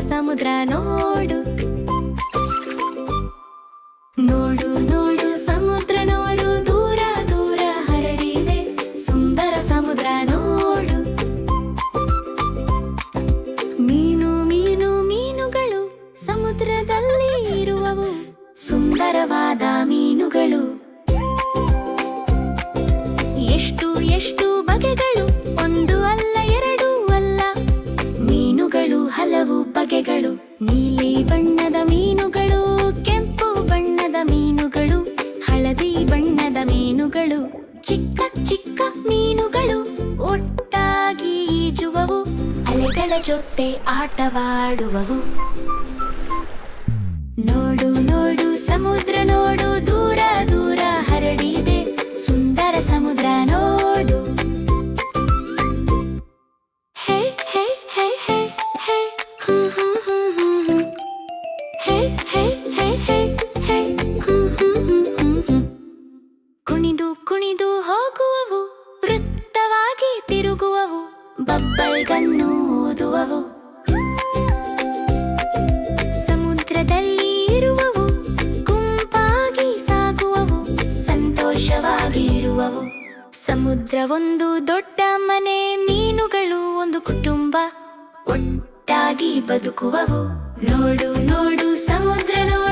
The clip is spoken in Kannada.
ಸಮುದ್ರ ನೋಡು. ನೋಡು ನೋಡು ಸಮುದ್ರ ನೋಡು, ದೂರ ದೂರ ಹರಡಿದೆ ಸುಂದರ ಸಮುದ್ರ ನೋಡು. ಮೀನು ಮೀನು ಮೀನುಗಳು ಸಮುದ್ರದಲ್ಲಿ ಇರುವವು, ಸುಂದರವಾದ ಮೀನುಗಳು. ಎಷ್ಟು ಎಷ್ಟು ಬಗೆಗಳು, ಒಂದು ಅಲ್ಲ ಎರಡು ಅಲ್ಲ, ಮೀನುಗಳು ಹಲವು ಬಗೆಗಳು. ನೀಲಿ ಬಣ್ಣದ ಮೀನುಗಳು, ಕೆಂಪು ಬಣ್ಣದ ಮೀನುಗಳು, ಹಳದಿ ಬಣ್ಣದ ಮೀನುಗಳು. ಚಿಕ್ಕ ಚಿಕ್ಕ ಮೀನುಗಳು ಒಟ್ಟಾಗಿ ಈಜುವವು, ಅಲೆಗಳ ಜೊತೆ ಆಟವಾಡುವವು. ನೋಡು ನೋಡು ಸಮುದ್ರ ನೋಡು, ದೂರ ದೂರ ಹರಡಿದೆ ಸುಂದರ ಸಮುದ್ರ ನೋಡು. ಹೇ ಹೇ ಹೇ ಹೇ ಹೇ ಹೇ ಹೇ ಹೇ ಹೇ ಹೇ. ಕುಣಿದು ಕುಣಿದು ಹೋಗುವವು, ವೃತ್ತವಾಗಿ ತಿರುಗುವವು, ಬಬ್ಬಲ್ ಗನ್ನು ಊದುವವು. ಸಮುದ್ರದಲ್ಲಿ ಇರುವವು, ಗುಂಪಾಗಿ ಸಾಗುವವು, ಸಂತೋಷವಾಗಿ ಇರುವವು. ಸಮುದ್ರ ಒಂದು ದೊಡ್ಡ ಮನೆ, ಮೀನುಗಳು ಒಂದು ಕುಟುಂಬ, ಒಟ್ಟಾಗಿ ಬದುಕುವವು. ನೋಡು ನೋಡು ಸಮುದ್ರ ನೋಡು.